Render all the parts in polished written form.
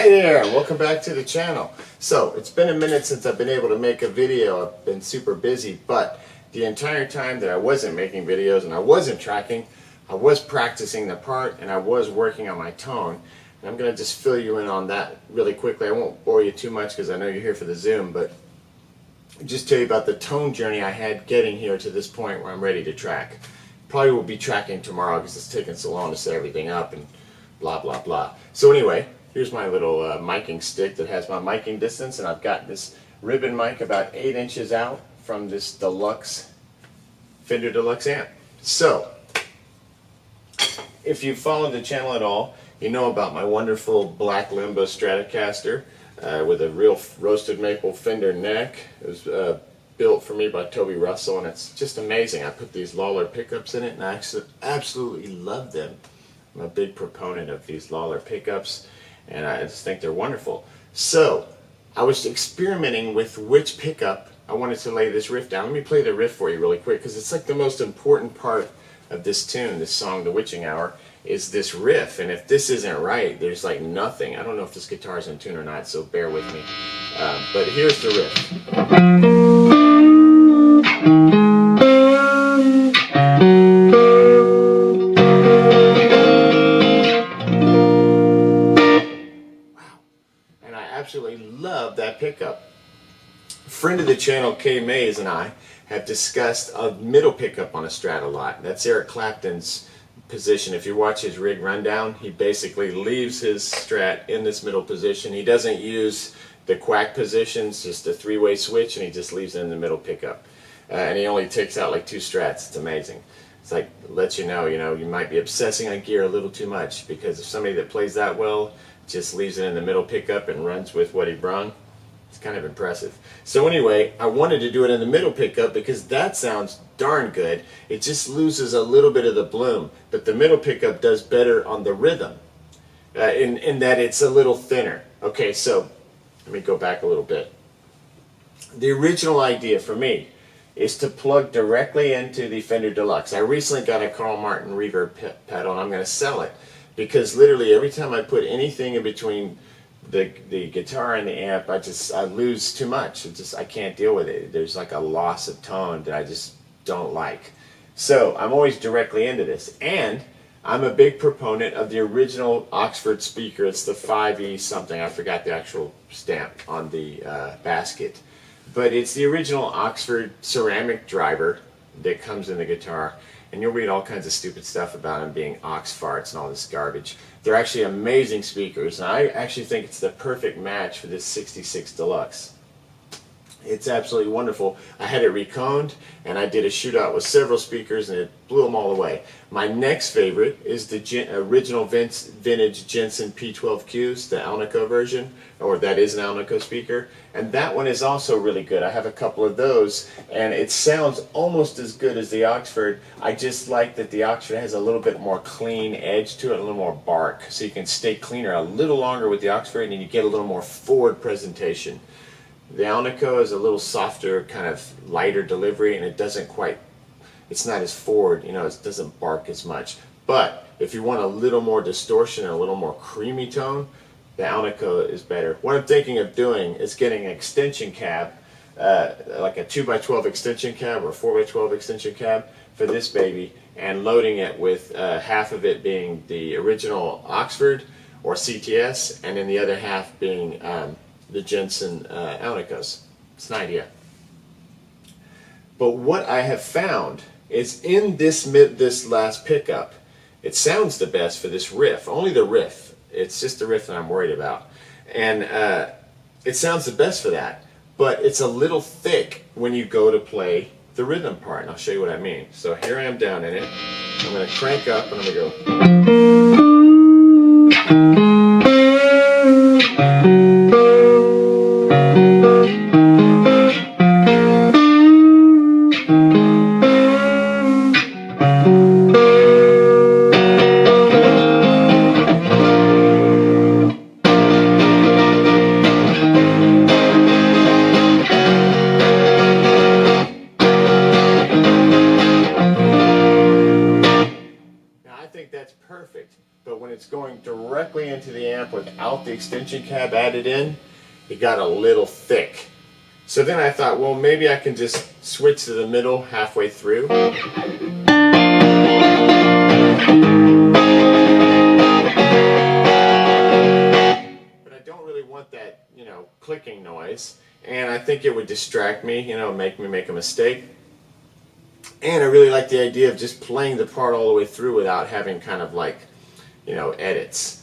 Hi there, welcome back to the channel. So it's been a minute since I've been able to make a video. I've been super busy, but the entire time that I wasn't making videos and I wasn't tracking, I was practicing the part and I was working on my tone. And I'm going to just fill you in on that really quickly. I won't bore you too much because I know you're here for the Zoom, but just tell you about the tone journey I had getting here to this point where I'm ready to track. Probably will be tracking tomorrow because it's taking so long to set everything up and blah blah blah. So anyway, here's my little miking stick that has my miking distance, and I've got this ribbon mic about 8 inches out from this deluxe Fender Deluxe amp. So if you followed the channel at all, you know about my wonderful black Limbo Stratocaster with a real roasted maple Fender neck. It was built for me by Toby Russell, and it's just amazing. I put these Lawler pickups in it, and I absolutely love them. I'm a big proponent of these Lawler pickups, and I just think they're wonderful. So I was experimenting with which pickup I wanted to lay this riff down. Let me play the riff for you really quick, because it's like the most important part of this tune, this song, The Witching Hour, is this riff. And if this isn't right, there's like nothing. I don't know if this guitar's in tune or not, so bear with me. But here's the riff. Absolutely love that pickup. A friend of the channel, Kay Mays, and I have discussed a middle pickup on a Strat a lot. That's Eric Clapton's position. If you watch his rig rundown, he basically leaves his Strat in this middle position. He doesn't use the quack positions, just a three-way switch, and he just leaves it in the middle pickup. And he only takes out like 2 Strats. It's amazing. It's like, lets you know, you might be obsessing on gear a little too much, because if somebody that plays that well just leaves it in the middle pickup and runs with what he brung, it's kind of impressive. So anyway, I wanted to do it in the middle pickup because that sounds darn good. It just loses a little bit of the bloom, but the middle pickup does better on the rhythm in that it's a little thinner. Okay, so let me go back a little bit. The original idea for me is to plug directly into the Fender Deluxe. I recently got a Carl Martin reverb pedal, and I'm going to sell it. Because literally every time I put anything in between the guitar and the amp, I lose too much. I can't deal with it. There's like a loss of tone that I just don't like. So I'm always directly into this. And I'm a big proponent of the original Oxford speaker. It's the 5E something. I forgot the actual stamp on the basket. But it's the original Oxford ceramic driver that comes in the guitar. And you'll read all kinds of stupid stuff about them being ox farts and all this garbage. They're actually amazing speakers, and I actually think it's the perfect match for this 66 Deluxe. It's absolutely wonderful. I had it reconed, and I did a shootout with several speakers, and it blew them all away. My next favorite is the original vintage Jensen P12Qs, the Alnico version, or that is an Alnico speaker, and that one is also really good. I have a couple of those, and it sounds almost as good as the Oxford. I just like that the Oxford has a little bit more clean edge to it, a little more bark, so you can stay cleaner a little longer with the Oxford, and you get a little more forward presentation. The Alnico is a little softer, kind of lighter delivery, and it doesn't quite, it's not as forward, it doesn't bark as much. But if you want a little more distortion and a little more creamy tone, the Alnico is better. What I'm thinking of doing is getting an extension cab, like a 2x12 extension cab or a 4x12 extension cab for this baby, and loading it with half of it being the original Oxford or CTS, and then the other half being the Jensen Alnicos. It's an idea. But what I have found is in this last pickup, it sounds the best for this riff. Only the riff. It's just the riff that I'm worried about. And it sounds the best for that. But it's a little thick when you go to play the rhythm part. And I'll show you what I mean. So here I am down in it. I'm going to crank up and I'm going to go. into the amp without the extension cab added in, it got a little thick. So then I thought, well, maybe I can just switch to the middle halfway through. But I don't really want that, you know, clicking noise. And I think it would distract me, you know, make me make a mistake. And I really like the idea of just playing the part all the way through without having kind of like, you know, edits.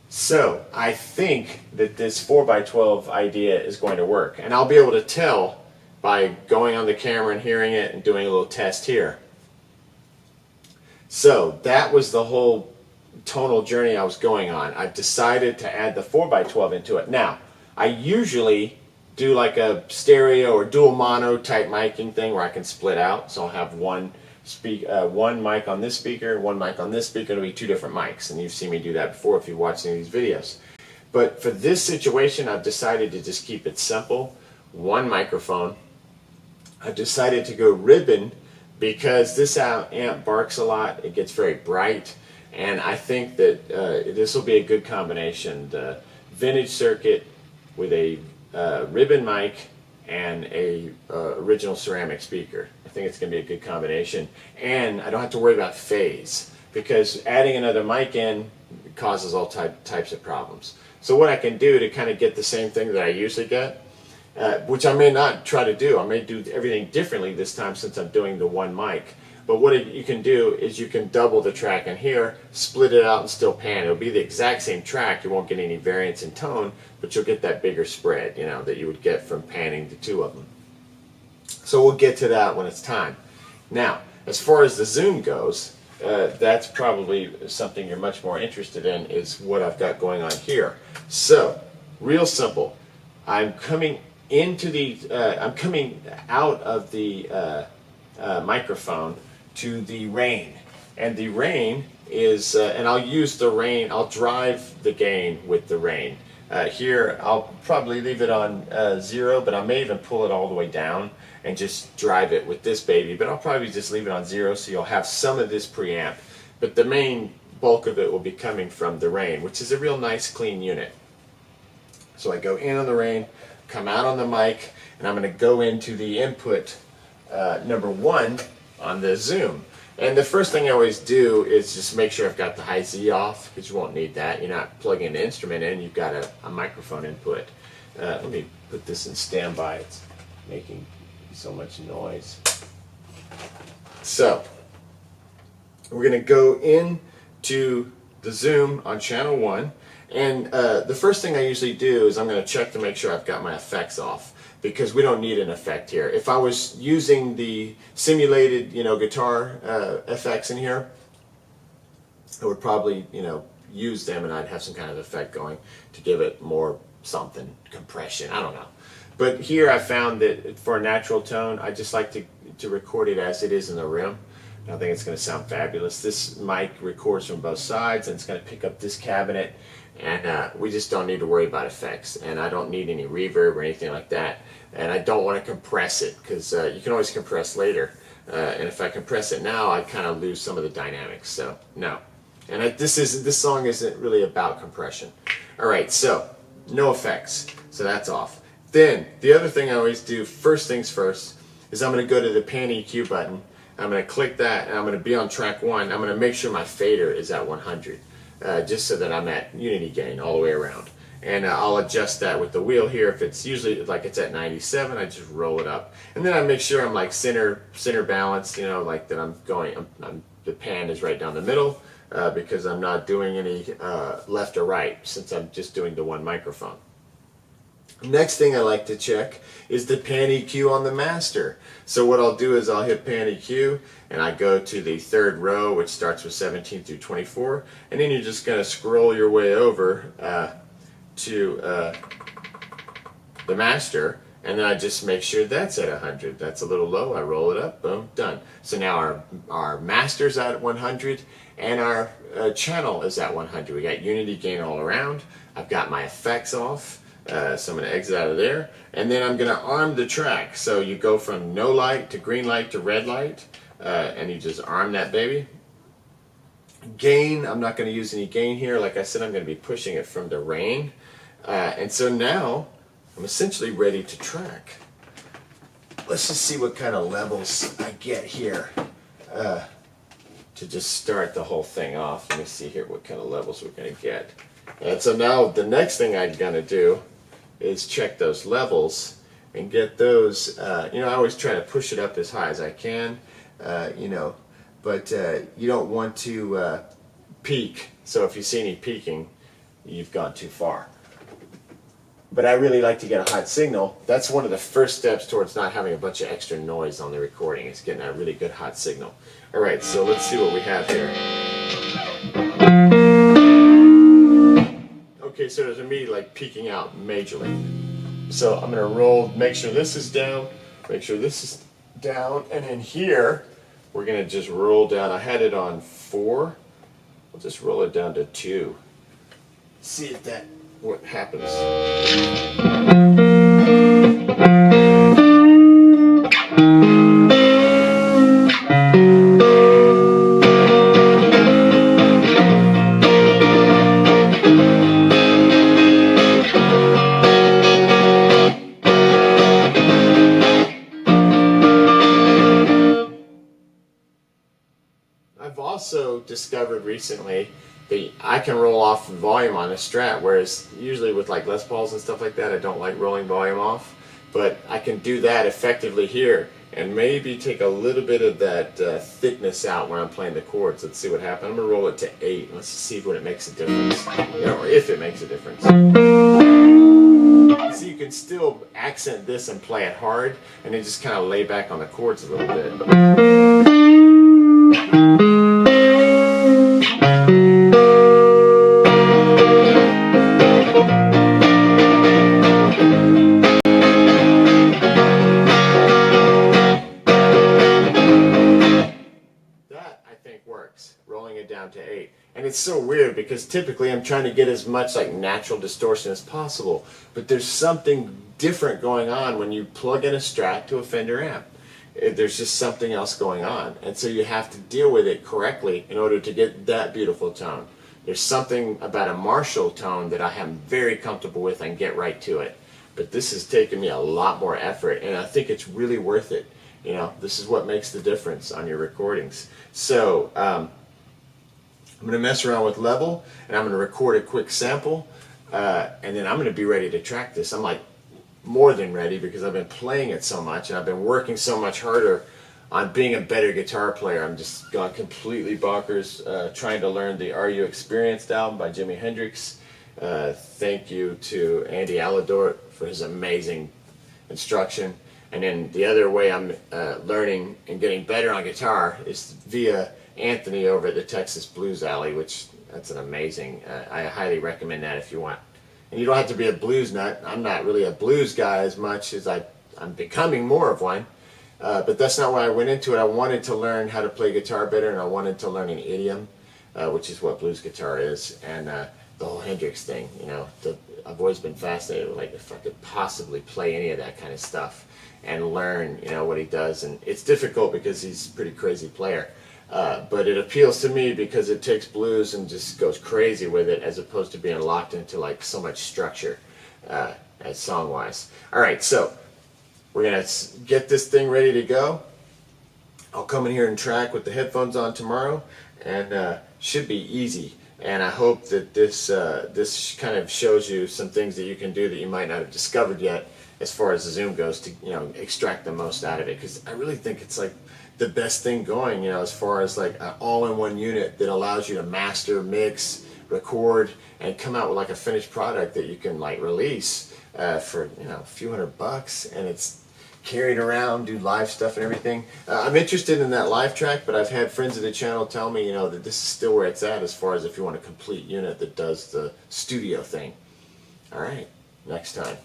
So I think that this 4x12 idea is going to work. And I'll be able to tell by going on the camera and hearing it and doing a little test here. So that was the whole tonal journey I was going on. I've decided to add the 4x12 into it. Now, I usually do like a stereo or dual mono type miking thing where I can split out. So I'll have one mic on this speaker, one mic on this speaker. It'll be two different mics, and you've seen me do that before if you've watched any of these videos. But for this situation, I've decided to just keep it simple. One microphone. I've decided to go ribbon because this amp barks a lot. It gets very bright, and I think that this will be a good combination. The vintage circuit with a ribbon mic and a original ceramic speaker. I think it's going to be a good combination, and I don't have to worry about phase because adding another mic in causes all types of problems. So what I can do to kind of get the same thing that I usually get, which I may not try to do, I may do everything differently this time since I'm doing the one mic. But what you can do is you can double the track in here, split it out and still pan. It'll be the exact same track. You won't get any variance in tone, but you'll get that bigger spread, you know, that you would get from panning the two of them. So we'll get to that when it's time. Now, as far as the zoom goes, that's probably something you're much more interested in is what I've got going on here. So, real simple. I'm coming into the, I'm coming out of the microphone to the rain, and the rain is and I'll use the rain, I'll drive the gain with the rain. Here I'll probably leave it on 0, but I may even pull it all the way down and just drive it with this baby, but I'll probably just leave it on 0 so you'll have some of this preamp, but the main bulk of it will be coming from the rain, which is a real nice clean unit. So I go in on the rain, come out on the mic, and I'm going to go into the input number 1 on the zoom. And the first thing I always do is just make sure I've got the high Z off, because you won't need that. You're not plugging the instrument in, you've got a microphone input. Let me put this in standby, it's making so much noise. So, we're going to go into the zoom on channel 1, and the first thing I usually do is I'm going to check to make sure I've got my effects off, because we don't need an effect here. If I was using the simulated, you know, guitar effects in here, I would probably, you know, use them and I'd have some kind of effect going to give it more something, compression, I don't know. But here I found that for a natural tone, I just like to record it as it is in the rim. I think it's going to sound fabulous. This mic records from both sides and it's going to pick up this cabinet, and we just don't need to worry about effects, and I don't need any reverb or anything like that, and I don't want to compress it because you can always compress later, and if I compress it now I kind of lose some of the dynamics, so no. And this song isn't really about compression. Alright, so no effects, so that's off. Then the other thing I always do, first things first, is I'm going to go to the pan EQ button. I'm going to click that and I'm going to be on track 1. I'm going to make sure my fader is at 100. Just so that I'm at unity gain all the way around, and I'll adjust that with the wheel here. If it's usually like it's at 97, I just roll it up, and then I make sure I'm like center balanced, you know, like that the pan is right down the middle, because I'm not doing any left or right since I'm just doing the one microphone. Next thing I like to check is the pan EQ on the master. So what I'll do is I'll hit pan EQ and I go to the 3rd row, which starts with 17 through 24, and then you're just going to scroll your way over to the master, and then I just make sure that's at 100. That's a little low, I roll it up, boom, done. So now our master's at 100 and our channel is at 100. We got unity gain all around. I've got my effects off. So I'm going to exit out of there, and then I'm going to arm the track. So you go from no light to green light to red light, and you just arm that baby. Gain, I'm not going to use any gain here. Like I said, I'm going to be pushing it from the rain. And so now I'm essentially ready to track. Let's just see what kind of levels I get here to just start the whole thing off. Let me see here what kind of levels we're going to get. And so now the next thing I'm going to do is check those levels and get those. I always try to push it up as high as I can, but you don't want to peak. So if you see any peaking, you've gone too far. But I really like to get a hot signal. That's one of the first steps towards not having a bunch of extra noise on the recording, is getting a really good hot signal. All right, so let's see what we have here. Okay, so there's me like peaking out majorly. So I'm going to roll, make sure this is down, make sure this is down, and in here, we're going to just roll down. I had it on 4. We'll just roll it down to 2. See if what happens. I've also discovered recently that I can roll off volume on a Strat, whereas usually with like Les Pauls and stuff like that, I don't like rolling volume off. But I can do that effectively here and maybe take a little bit of that thickness out when I'm playing the chords. Let's see what happens. I'm going to roll it to 8. Let's see if it makes a difference, or if it makes a difference. So you can still accent this and play it hard, and then just kind of lay back on the chords a little bit. Works, rolling it down to 8. And it's so weird because typically I'm trying to get as much like natural distortion as possible, but there's something different going on when you plug in a Strat to a Fender amp. There's just something else going on, and so you have to deal with it correctly in order to get that beautiful tone. There's something about a Marshall tone that I am very comfortable with and get right to it, but this has taken me a lot more effort, and I think it's really worth it. This is what makes the difference on your recordings. So I'm going to mess around with level, and I'm going to record a quick sample, and then I'm going to be ready to track this. I'm like more than ready because I've been playing it so much, and I've been working so much harder on being a better guitar player. I'm just gone completely bonkers trying to learn the Are You Experienced album by Jimi Hendrix. Thank you to Andy Aladort for his amazing instruction. And then the other way I'm learning and getting better on guitar is via Anthony over at the Texas Blues Alley, which that's an amazing, I highly recommend that if you want. And you don't have to be a blues nut. I'm not really a blues guy as much as I'm becoming more of one. But that's not why I went into it. I wanted to learn how to play guitar better, and I wanted to learn an idiom, which is what blues guitar is, and the whole Hendrix thing. I've always been fascinated with like if I could possibly play any of that kind of stuff and learn, what he does. And it's difficult because he's a pretty crazy player. But it appeals to me because it takes blues and just goes crazy with it, as opposed to being locked into like so much structure as song-wise. All right, so we're going to get this thing ready to go. I'll come in here and track with the headphones on tomorrow, and should be easy. And I hope that this kind of shows you some things that you can do that you might not have discovered yet, as far as the Zoom goes, to extract the most out of it. Because I really think it's like the best thing going, as far as like an all-in-one unit that allows you to master, mix, record, and come out with like a finished product that you can like release for a few $100, and it's carried around, do live stuff and everything. I'm interested in that live track, but I've had friends of the channel tell me, that this is still where it's at as far as if you want a complete unit that does the studio thing. All right, next time.